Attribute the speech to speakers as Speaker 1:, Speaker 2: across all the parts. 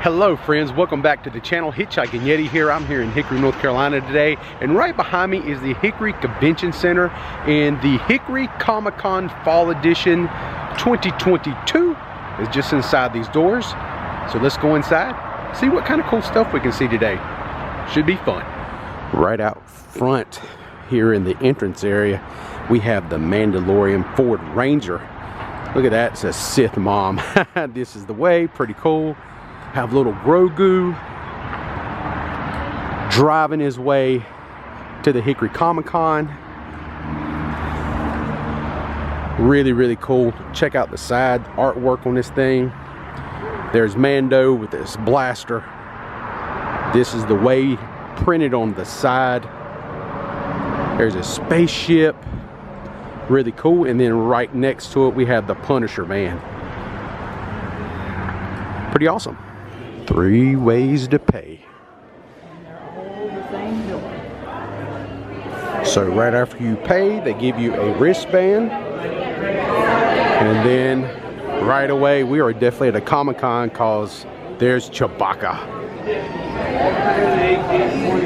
Speaker 1: Hello friends, welcome back to the channel. Hitch and Yeti here. I'm here in Hickory, North Carolina today, and right behind me is the Hickory Convention Center and the Hickory Comic-Con Fall Edition 2022 is just inside these doors. So let's go inside, see what kind of cool stuff we can see today. Should be fun. Right out front here in the entrance area, we have the Mandalorian Ford Ranger. Look at that, it says Sith Mom. This is the way, pretty cool. Have little Grogu driving his way to the Hickory Comic-Con. Really cool. Check out the side artwork on this thing. There's Mando with this blaster. This is the way printed on the side. There's a spaceship. Really cool. And then right next to it we have the Punisher man. Pretty awesome. 3 ways to pay. So right after you pay, they give you a wristband, and then right away we are definitely at a Comic-Con because there's Chewbacca.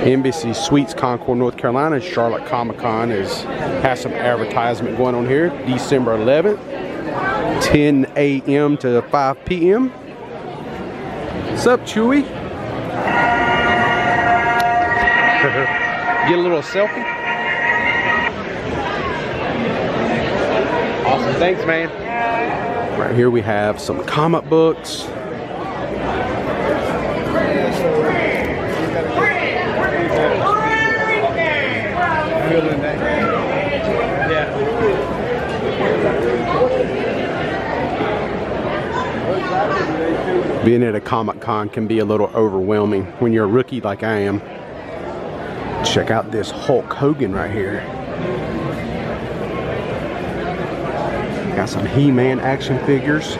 Speaker 1: Embassy Suites, Concord, North Carolina. Charlotte Comic-Con has some advertisement going on here. December 11th, 10 a.m. to 5 p.m. What's up, Chewie? Get a little selfie. Awesome, thanks, man. Right here we have some comic books. Being at a Comic-Con can be a little overwhelming when you're a rookie like I am. Check out this Hulk Hogan right here. Got some He-Man action figures.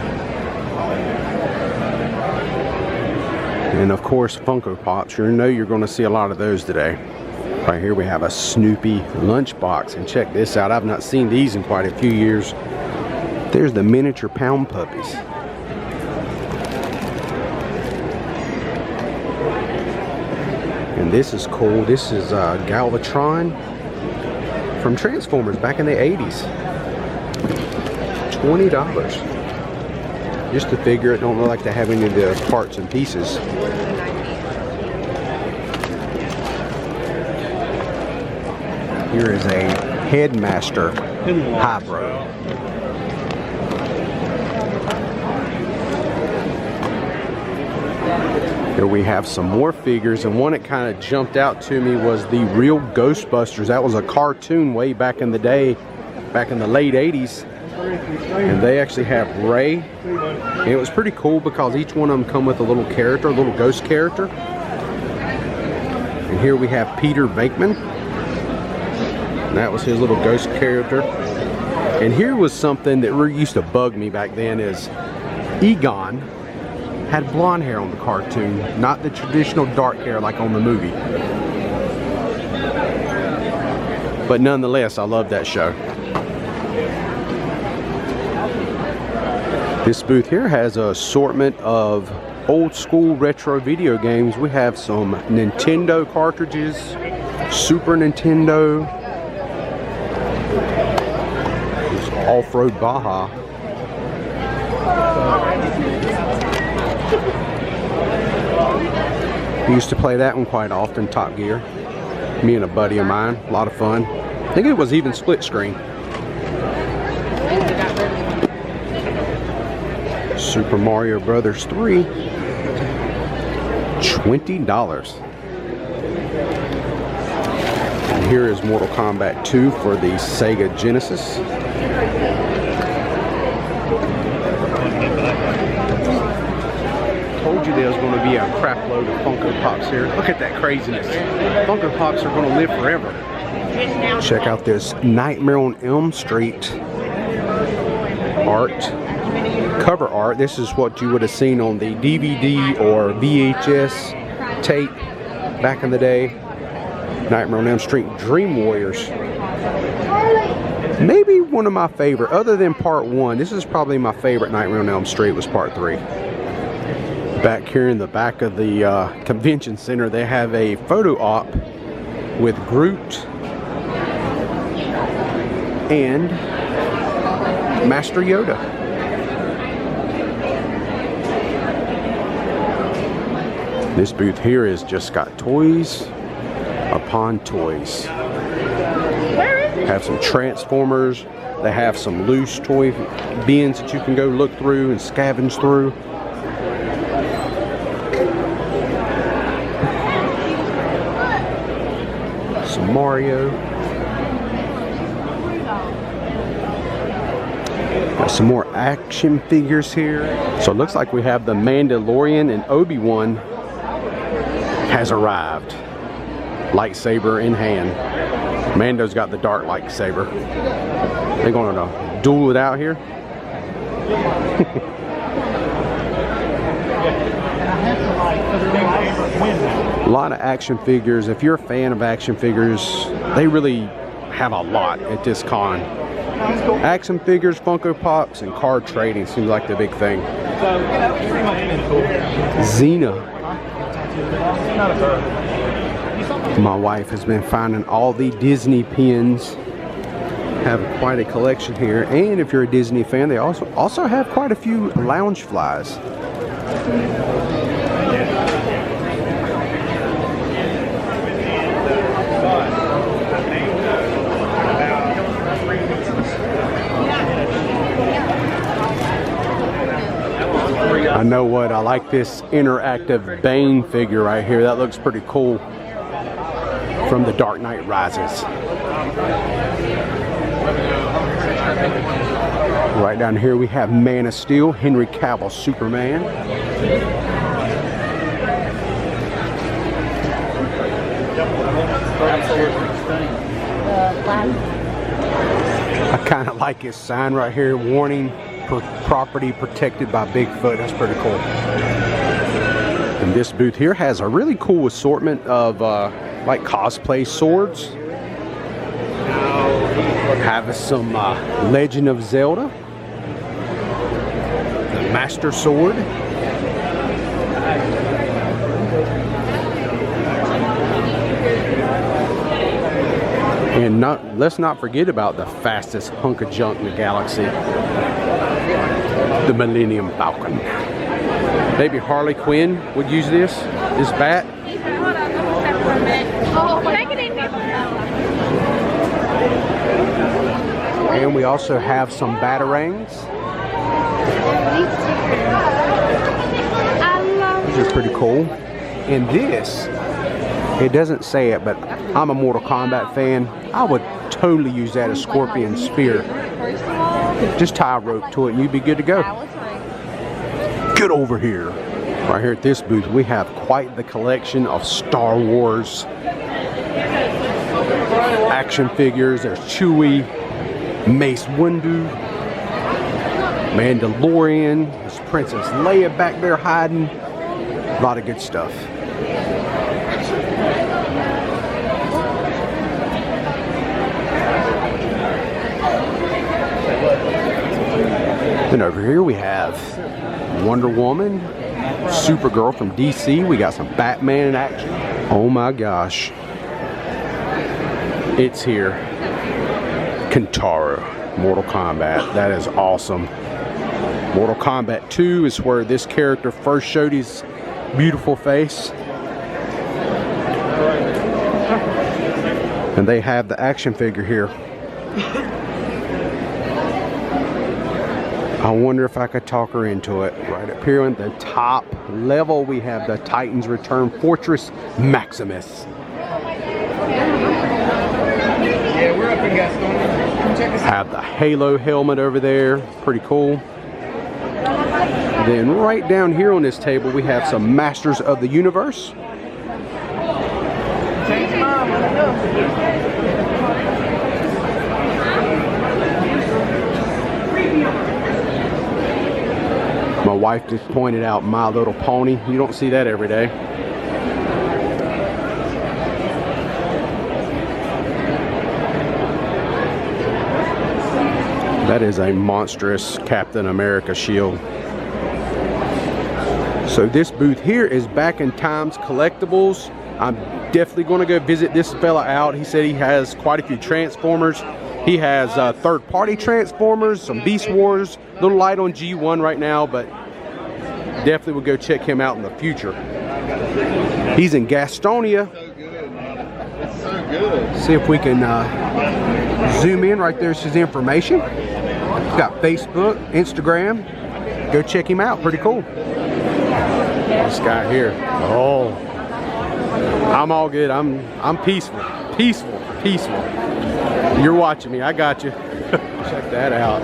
Speaker 1: And of course Funko Pops. You know you're going to see a lot of those today. Right here we have a Snoopy lunchbox. And check this out. I've not seen these in quite a few years. There's the miniature pound puppies. And this is cool. This is Galvatron from Transformers back in the 80s. $20. Just to figure it, don't look like they have any of the parts and pieces. Here is a Headmaster Hybrid. Here we have some more figures, and one that kind of jumped out to me was the real Ghostbusters. That was a cartoon way back in the day, back in the late 80s. And they actually have Ray. And it was pretty cool because each one of them come with a little character, a little ghost character. And here we have Peter Venkman. And that was his little ghost character. And here was something that really used to bug me back then is Egon had blonde hair on the cartoon, not the traditional dark hair like on the movie. But nonetheless, I love that show. This booth here has an assortment of old school retro video games. We have some Nintendo cartridges, Super Nintendo, this Off-Road Baja. I used to play that one quite often, Top Gear. Me and a buddy of mine, a lot of fun. I think it was even split screen. Super Mario Brothers 3, $20. And here is Mortal Kombat 2 for the Sega Genesis. Told you there was going to be a crap load of Funko Pops here. Look at that craziness. Funko Pops are going to live forever. Check out this Nightmare on Elm Street art, cover art. This is what you would have seen on the DVD or VHS tape back in the day. Nightmare on Elm Street Dream Warriors. Maybe one of my favorite, other than part 1, this is probably my favorite Nightmare on Elm Street was part 3. Back here in the back of the convention center, they have a photo op with Groot and Master Yoda. This booth here has just got toys upon toys. Have some Transformers. They have some loose toy bins that you can go look through and scavenge through. Some Mario. Got some more action figures here. So it looks like we have the Mandalorian, and Obi-Wan has arrived. Lightsaber in hand. Mando's got the dark lightsaber. They're going to duel it out here. A lot of action figures. If you're a fan of action figures, they really have a lot at this con. Action figures, Funko Pops, and card trading seems like the big thing. Xena. My wife has been finding all the Disney pins. Have quite a collection here, and if you're a Disney fan, they also have quite a few lounge flies. I know what, I like this interactive Bane figure right here. That looks pretty cool. From The Dark Knight Rises. Right down here we have Man of Steel, Henry Cavill Superman. I kind of like his sign right here, warning property protected by Bigfoot. That's pretty cool. And this booth here has a really cool assortment of like cosplay swords. Have some Legend of Zelda, the Master Sword, and let's not forget about the fastest hunk of junk in the galaxy, the Millennium Falcon. Maybe Harley Quinn would use this bat. And we also have some batarangs. These are pretty cool. And this, it doesn't say it, but I'm a Mortal Kombat fan. I would totally use that as Scorpion Spear. Just tie a rope to it and you'd be good to go. Get over here. Right here at this booth, we have quite the collection of Star Wars action figures. There's Chewie, Mace Windu, Mandalorian, there's Princess Leia back there hiding. A lot of good stuff. Then over here we have Wonder Woman, Supergirl from DC. We got some Batman in action. Oh my gosh. It's here. Kintaro, Mortal Kombat. That is awesome. Mortal Kombat 2 is where this character first showed his beautiful face. And they have the action figure here. I wonder if I could talk her into it. Right up here on the top level, we have the Titans Return Fortress Maximus.
Speaker 2: Yeah, we're up in Gaston. Come check us out.
Speaker 1: Have the Halo helmet over there. Pretty cool. Then right down here on this table, we have some Masters of the Universe. My wife just pointed out My Little Pony. You don't see that every day. That is a monstrous Captain America shield. So this booth here is Back in Time's Collectibles. I'm definitely going to go visit this fella out. He said he has quite a few Transformers. He has third-party Transformers, some Beast Wars. A little light on G1 right now, but definitely will go check him out in the future. He's in Gastonia.
Speaker 2: It's so good.
Speaker 1: See if we can zoom in. Right there's his information. He's got Facebook, Instagram. Go check him out. Pretty cool. This guy here. Oh, I'm all good. I'm peaceful. You're watching me. I got you. Check that out.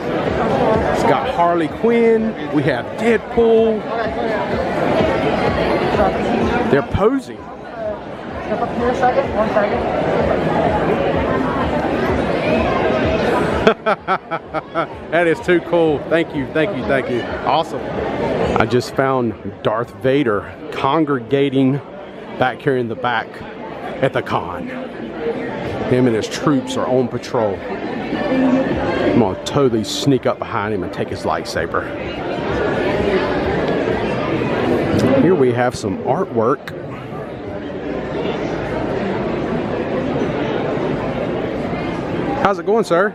Speaker 1: It's got Harley Quinn. We have Deadpool. They're posing.
Speaker 3: Step up here a second. 1 second.
Speaker 1: That is too cool. Thank you. Awesome. I just found Darth Vader congregating back here in the back at the con. Him and his troops are on patrol. I'm gonna totally sneak up behind him and take his lightsaber. Here we have some artwork. How's it going, sir?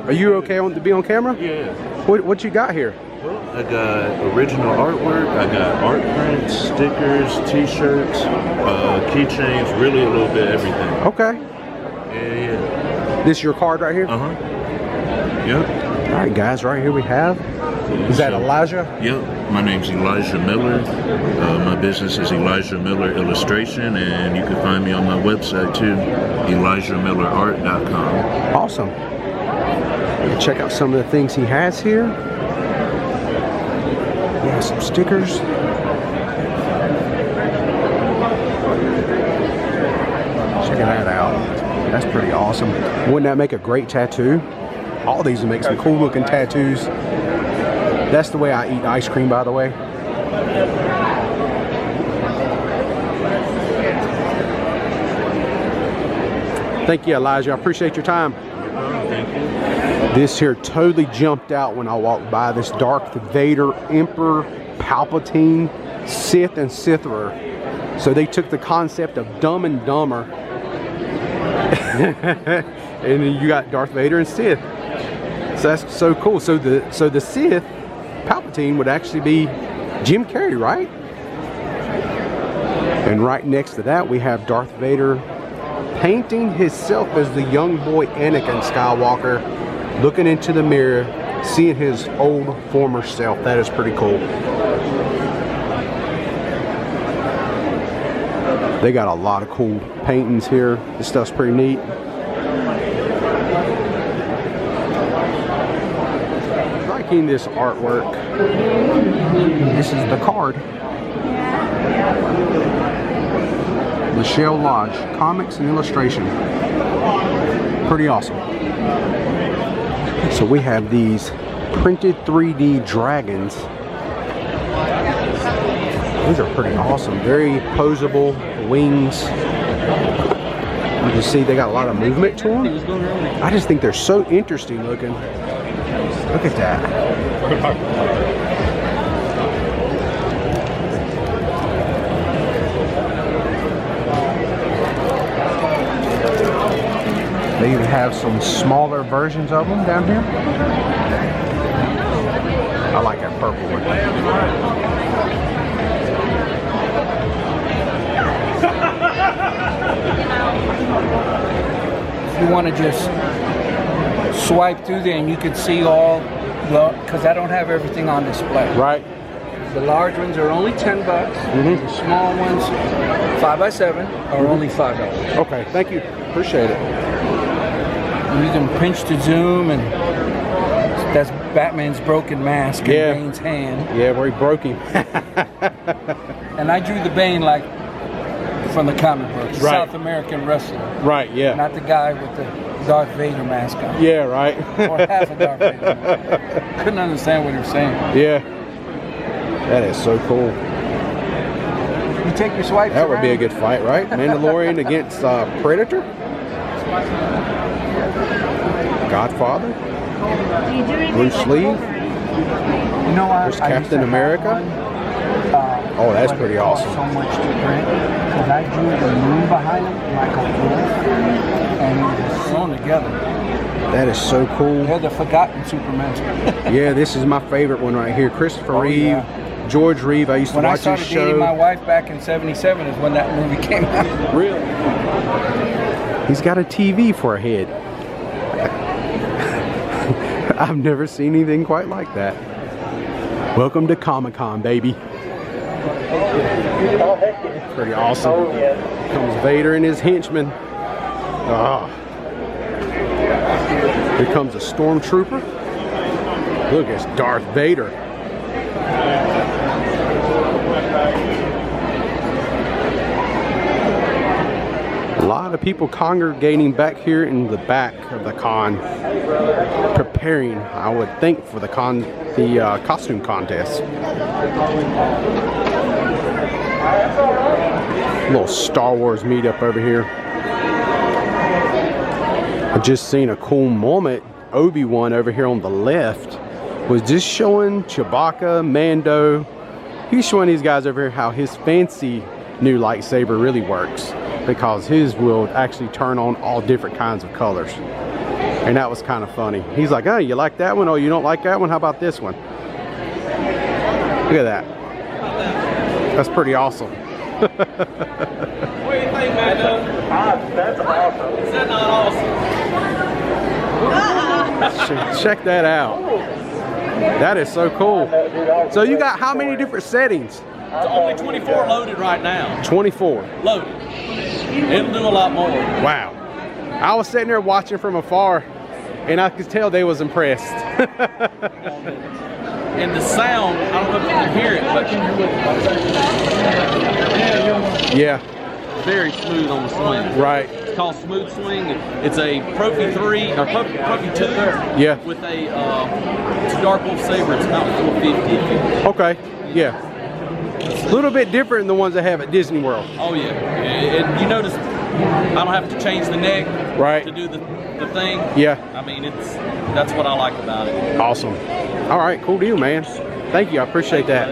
Speaker 1: Are you okay to be on camera?
Speaker 4: Yeah.
Speaker 1: What you got here?
Speaker 4: Well, I got original artwork, I got art prints, stickers, t-shirts, keychains, really a little bit of everything.
Speaker 1: Okay.
Speaker 4: Yeah.
Speaker 1: This your card right here?
Speaker 4: Uh-huh. Yep.
Speaker 1: All right, guys, right here we have. Is that Elijah?
Speaker 4: Yep. My name's Elijah Miller. My business is Elijah Miller Illustration, and you can find me on my website too, ElijahMillerArt.com.
Speaker 1: Awesome. Check out some of the things he has here. Yeah, some stickers. Check that out. That's pretty awesome. Wouldn't that make a great tattoo? All these would make some cool looking tattoos. That's the way I eat ice cream, by the way. Thank you, Elijah. I appreciate your time.
Speaker 4: Thank you.
Speaker 1: This here totally jumped out when I walked by. This Darth Vader, Emperor, Palpatine, Sith, and Sitherer. So they took the concept of Dumb and Dumber. And then you got Darth Vader and Sith. So that's so cool. So the Sith, Palpatine, would actually be Jim Carrey, right? And right next to that we have Darth Vader painting himself as the young boy Anakin Skywalker, looking into the mirror, seeing his old former self. That is pretty cool. They got a lot of cool paintings here. This stuff's pretty neat. Liking this artwork. This is the card. Michelle Lodge, Comics and Illustration. Pretty awesome. So we have these printed 3D dragons. These are pretty awesome. Very posable wings. You can see they got a lot of movement to them. I just think they're so interesting looking. Look at that. They even have some smaller versions of them down here. I like that purple one.
Speaker 3: If you want to just swipe through there and you can see all, because I don't have everything on display.
Speaker 1: Right.
Speaker 3: The large ones are only $10. The small ones, 5x7, are only $5.
Speaker 1: Okay, thank you. Appreciate it.
Speaker 3: And you can pinch to zoom, and that's Batman's broken mask in Bane's hand.
Speaker 1: Yeah, where he broke him.
Speaker 3: And I drew the Bane like from the comic books,
Speaker 1: Right.
Speaker 3: South American wrestler.
Speaker 1: Right, yeah.
Speaker 3: Not the guy with the Darth Vader mask on.
Speaker 1: Yeah, right.
Speaker 3: Or half a Darth Vader mask. Couldn't understand what he was saying.
Speaker 1: Yeah. That is so cool.
Speaker 3: You take your swipes
Speaker 1: That would be a
Speaker 3: around.
Speaker 1: good fight, right? Mandalorian against Predator? Godfather? Bruce Lee?
Speaker 3: You know what?
Speaker 1: There's Captain America. Oh, that's
Speaker 3: but
Speaker 1: pretty
Speaker 3: it costs
Speaker 1: awesome.
Speaker 3: so much to print because I drew the moon behind them like a wolf, and it was sewn together.
Speaker 1: That is so cool.
Speaker 3: They're the forgotten Superman.
Speaker 1: Yeah, this is my favorite one right here. Christopher Reeve,
Speaker 3: yeah.
Speaker 1: George Reeve. I used to
Speaker 3: When I
Speaker 1: watch his
Speaker 3: started dating my
Speaker 1: show.
Speaker 3: wife back in '77 is when that movie came out.
Speaker 1: Really? He's got a TV for a head. I've never seen anything quite like that. Welcome to Comic-Con, baby. Pretty awesome. Comes Vader and his henchmen. Ah. Here comes a stormtrooper. Look, it's Darth Vader. A lot of people congregating back here in the back of the con, preparing, I would think, for the costume contest. Little Star Wars meetup over here. I just seen a cool moment. Obi-Wan over here on the left was just showing Chewbacca, Mando. He's showing these guys over here how his fancy new lightsaber really works, because his will actually turn on all different kinds of colors. And that was kind of funny. He's like, oh, you like that one? Oh, you don't like that one? How about this one? Look at that. That's pretty awesome.
Speaker 2: What do you think, Mando? That's awesome. Is that not awesome?
Speaker 1: Check that out. That is so cool. So you got how many different settings?
Speaker 5: It's only 24 loaded right now.
Speaker 1: 24.
Speaker 5: Loaded. It'll do a lot more.
Speaker 1: Wow. I was sitting there watching from afar, and I could tell they was impressed.
Speaker 5: And the sound, I don't know if you can hear it, but
Speaker 1: Yeah,
Speaker 5: very smooth on the swing.
Speaker 1: right.
Speaker 5: It's called Smooth Swing. It's a Profi 3 or Profi 2
Speaker 1: Yeah.
Speaker 5: with a it's a Dark Wolf Saber. It's about 450.
Speaker 1: Okay, yeah. A little bit different than the ones they have at Disney World.
Speaker 5: Oh yeah. And you notice I don't have to change the neck
Speaker 1: Right.
Speaker 5: to do the thing.
Speaker 1: Yeah,
Speaker 5: I mean, that's what I like about it.
Speaker 1: awesome. All right, cool deal, man. Thank you, I appreciate that.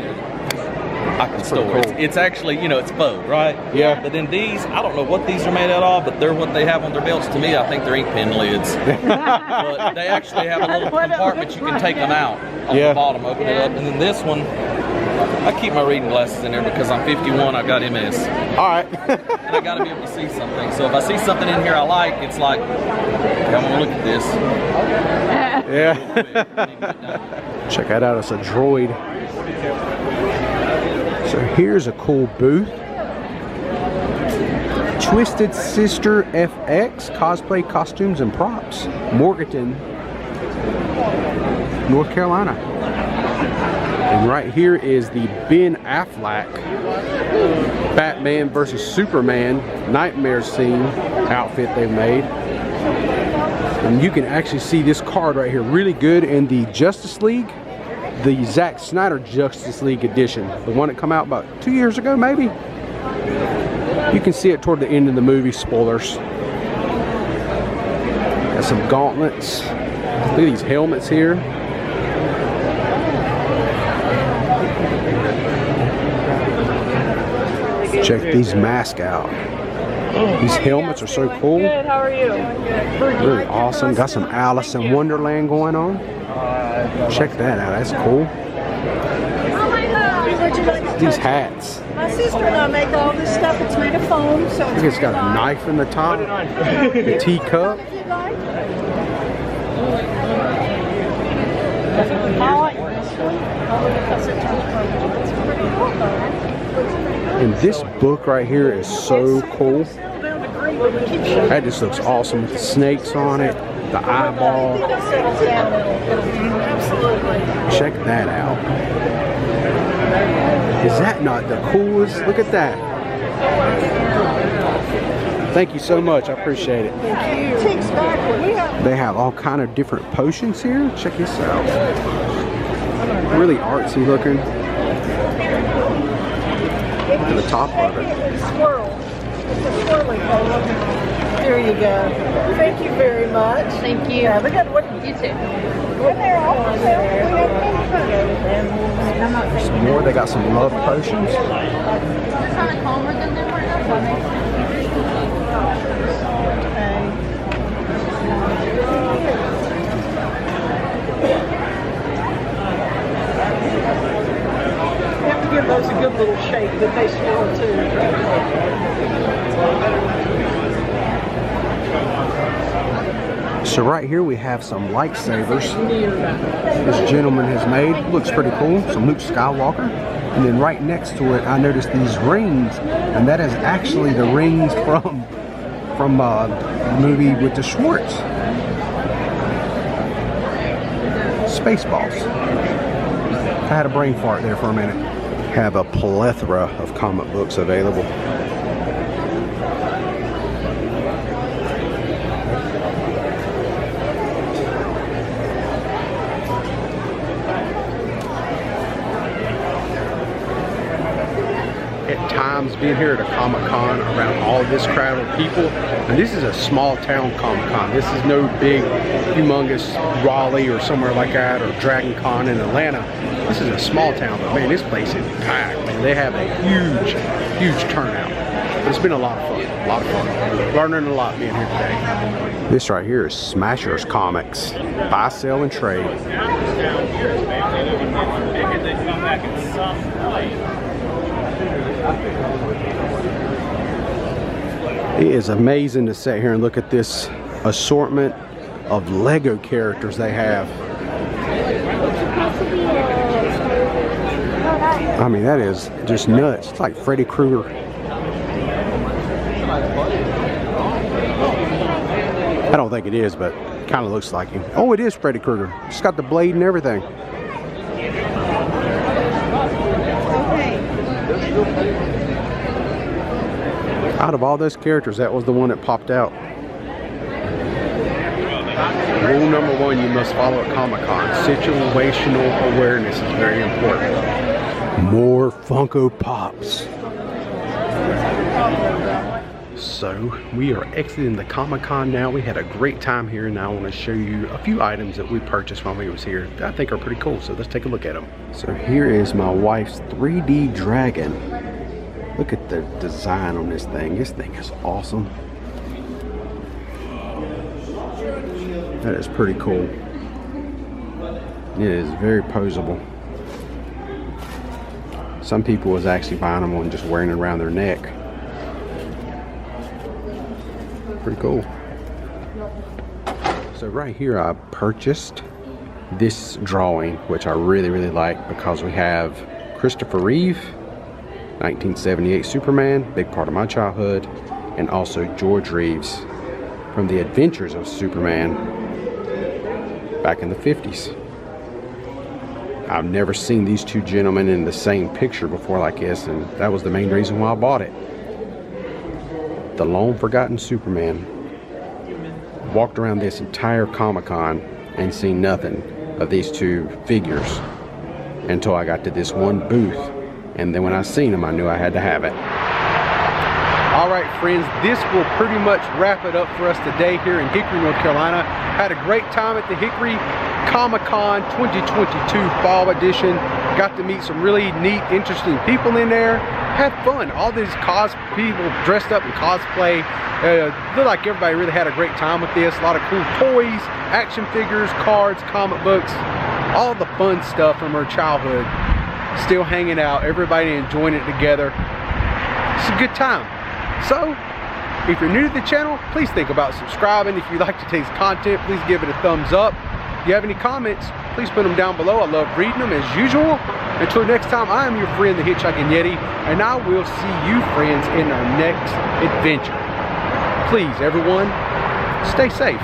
Speaker 5: I can store it.
Speaker 1: cool.
Speaker 5: It's actually, you know, it's faux, right?
Speaker 1: Yeah.
Speaker 5: But then these, I don't know what these are made out of, but they're what they have on their belts. To me, I think they're ink pen lids. But they actually have a little compartment you can take them out on
Speaker 1: Yeah.
Speaker 5: the bottom, open it up. And then this one, I keep my reading glasses in there because I'm 51, I've got MS.
Speaker 1: All right.
Speaker 5: And I gotta be able to see something. So if I see something in here I like, it's like, okay, I'm gonna look at this.
Speaker 1: Yeah. Check that out, it's a droid. So here's a cool booth. Twisted Sister FX, cosplay, costumes, and props. Morganton, North Carolina. And right here is the Ben Affleck Batman versus Superman nightmare scene outfit they've made. And you can actually see this card right here really good in the Justice League, the Zack Snyder Justice League edition, the one that came out about 2 years ago maybe. You can see it toward the end of the movie, spoilers. Got some gauntlets. Look at these helmets here. Check these masks out. These helmets are so cool.
Speaker 6: Good, how are you?
Speaker 1: Really awesome. Got some Alice in Wonderland going on. Check that out. That's cool. These hats.
Speaker 6: My sister and I make all this stuff. It's made of foam, so
Speaker 1: I think it's got a knife in the top. The teacup.
Speaker 6: I like this one. It's pretty cool though.
Speaker 1: And this book right here is so cool. That just looks awesome with the snakes on it, the eyeball. Check that out. Is that not the coolest? Look at that. Thank you so much. I appreciate it. They have all kind of different potions here. Check this out. Really artsy looking. To the top of it.
Speaker 6: There you go. Thank you very much.
Speaker 7: Thank you.
Speaker 6: Have a good one.
Speaker 7: You too.
Speaker 1: Some more. They got some love potions.
Speaker 6: You have to give those a good little shake that they swirl too.
Speaker 1: So right here we have some lightsabers this gentleman has made. Looks pretty cool. Some Luke Skywalker. And then right next to it, I noticed these rings, and that is actually the rings from the movie with the Schwartz. Spaceballs. I had a brain fart there for a minute. Have a plethora of comic books available. At times being here at a Comic-Con around all this crowd of people, and this is a small town Comic-Con. This is no big humongous Raleigh or somewhere like that, or Dragon Con in Atlanta. This is a small town, but man, this place is packed, man. They have a huge turnout. It's been a lot of fun, learning a lot being here today. This right here is Smashers Comics. Buy, sell, and trade. It is amazing to sit here and look at this assortment of Lego characters they have. I mean, that is just nuts. It's like Freddy Krueger. I don't think it is, but kind of looks like him. Oh, it is Freddy Krueger. It's got the blade and everything. Out of all those characters, that was the one that popped out. Rule number one you must follow at Comic-Con. Situational awareness is very important. More Funko Pops. So we are exiting the Comic-Con now. We had a great time here, and now I want to show you a few items that we purchased while we was here that I think are pretty cool. So let's take a look at them. So here is my wife's 3D dragon. Look at the design on this thing. This thing is awesome. That is pretty cool. It is very posable. Some people was actually buying them and just wearing it around their neck. Pretty cool. So right here I purchased this drawing, which I really like, because we have Christopher Reeve, 1978 Superman, big part of my childhood, and also George Reeves from the Adventures of Superman back in the 50s. I've never seen these two gentlemen in the same picture before like this, and that was the main reason why I bought it. The long forgotten Superman. Walked around this entire Comic-Con and seen nothing of these two figures until I got to this one booth. And then when I seen them, I knew I had to have it. All right, friends, this will pretty much wrap it up for us today here in Hickory, North Carolina. Had a great time at the Hickory Comic-Con 2022 Fall Edition. Got to meet some really neat, interesting people in there. Had fun. All these people dressed up in cosplay. Looked like everybody really had a great time with this. A lot of cool toys, action figures, cards, comic books, all the fun stuff from our childhood. Still hanging out, everybody enjoying it together. It's a good time. So, if you're new to the channel, please think about subscribing. If you like today's content, please give it a thumbs up. If you have any comments, please put them down below. I love reading them as usual. Until next time, I am your friend, the Hitchhiking Yeti, and I will see you, friends, in our next adventure. Please, everyone, stay safe.